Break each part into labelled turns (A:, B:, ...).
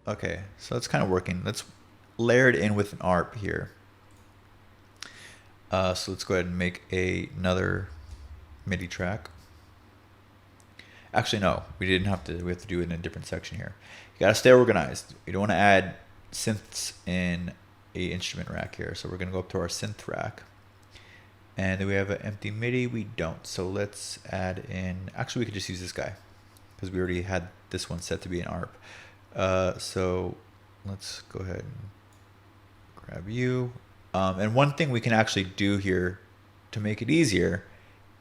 A: Okay, so that's kind of working. Let's layer it in with an ARP here. So let's go ahead and make another MIDI track. Actually, no, we didn't have to. We have to do it in a different section here. You gotta stay organized. You don't want to add synths in a instrument rack here. So we're gonna go up to our synth rack, and then we have an empty MIDI. We don't. So let's add in. Actually, we could just use this guy because we already had this one set to be an ARP. So let's go ahead and grab you. And one thing we can actually do here to make it easier,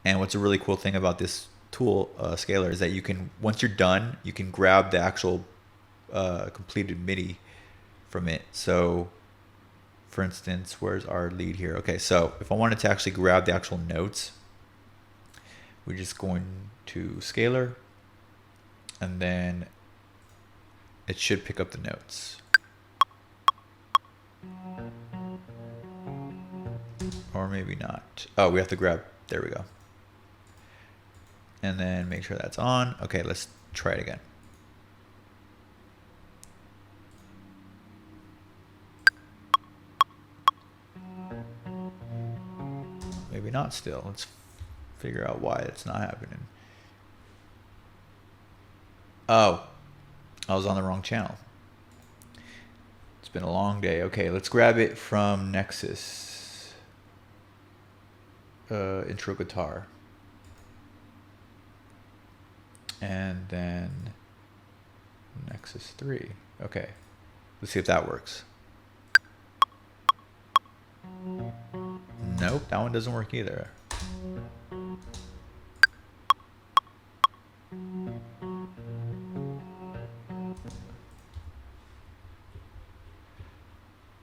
A: and what's a really cool thing about this tool scaler, is that you can, once you're done, you can grab the actual completed MIDI from it. So for instance, where's our lead here? Okay, so if I wanted to actually grab the actual notes, we're just going to scaler, and then it should pick up the notes. Or maybe not. Oh, we have to grab, there we go. And then make sure that's on. Okay, let's try it again. Maybe not still. Let's figure out why it's not happening. Oh, I was on the wrong channel. It's been a long day. Okay, let's grab it from Nexus. Intro guitar. And then Nexus 3. Okay, let's see if that works. Nope, that one doesn't work either.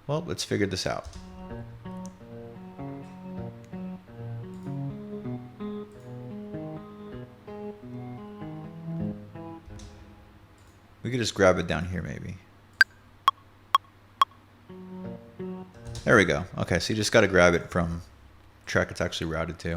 A: Well, let's figure this out. We could just grab it down here maybe. There we go. Okay, so you just got to grab it from track it's actually routed to.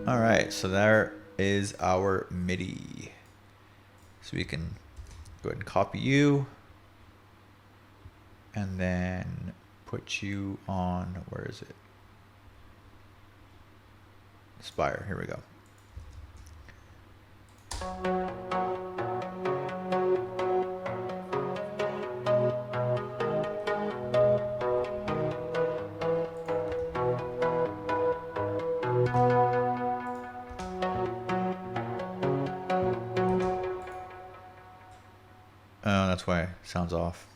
A: All right, so there is our MIDI. So we can go ahead and copy you and then put you on, where is it? Spire, here we go. Oh, that's why it sounds off.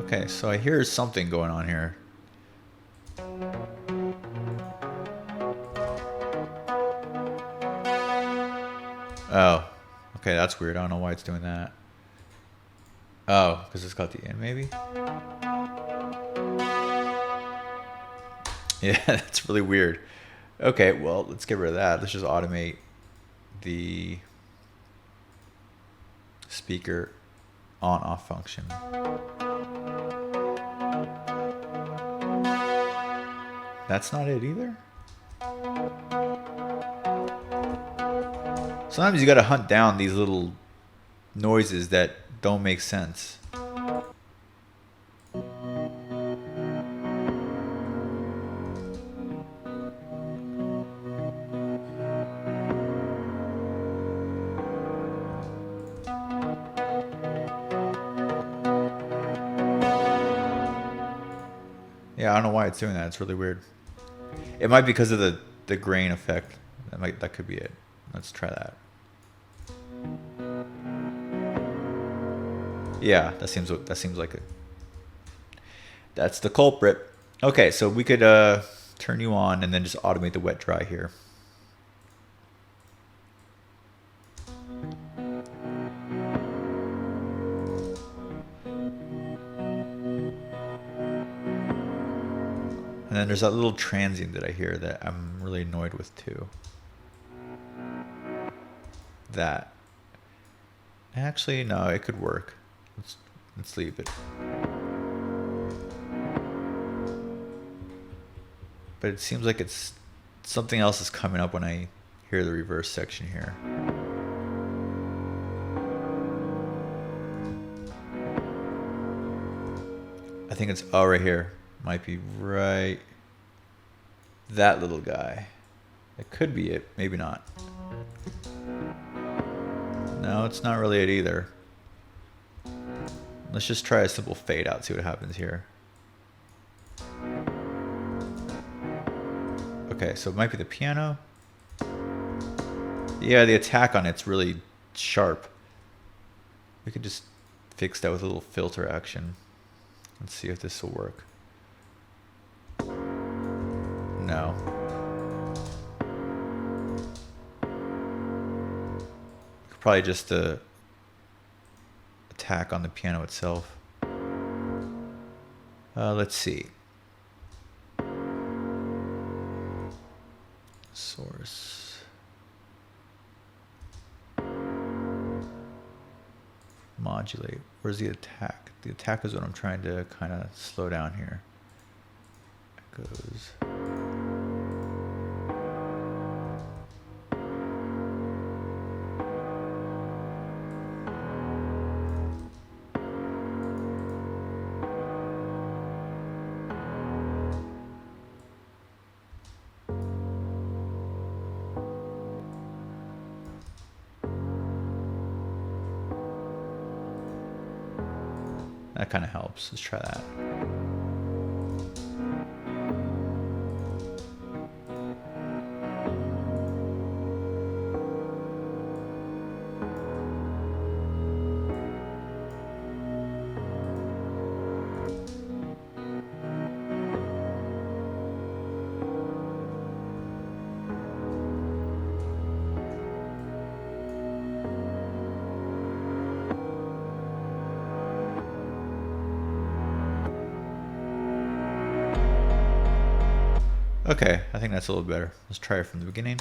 A: Okay, so I hear something going on here. Oh, okay, that's weird. I don't know why it's doing that. Oh, because it's got the in maybe? Yeah, that's really weird. Okay, well, let's get rid of that. Let's just automate the speaker on-off function. That's not it either? Sometimes you gotta hunt down these little noises that don't make sense. Yeah, I don't know why it's doing that. It's really weird. It might be because of the grain effect. That could be it. Let's try that. Yeah, that seems like it. That's the culprit. Okay, so we could turn you on and then just automate the wet dry here. And then there's that little transient that I hear that I'm really annoyed with too. That. Actually, no, it could work. Let's leave it. But it seems like it's something else is coming up when I hear the reverse section here. I think it's right here. Might be right. That little guy. It could be it. Maybe not. No, it's not really it either. Let's just try a simple fade out, see what happens here. Okay, so it might be the piano. Yeah, the attack on it's really sharp. We could just fix that with a little filter action. Let's see if this will work. No. Probably just the attack on the piano itself. Let's see. Source. Modulate. Where's the attack? The attack is what I'm trying to kind of slow down here. Echoes. That kind of helps. Let's try that. Okay, I think that's a little better. Let's try it from the beginning.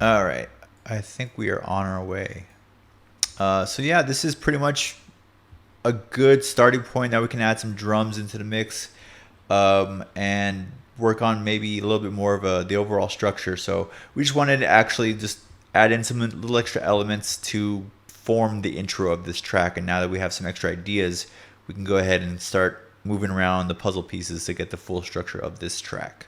A: All right, I think we are on our way. So yeah, this is pretty much a good starting point. Now we can add some drums into the mix and work on maybe a little bit more of the overall structure. So we just wanted to actually just add in some little extra elements to form the intro of this track. And now that we have some extra ideas, we can go ahead and start moving around the puzzle pieces to get the full structure of this track.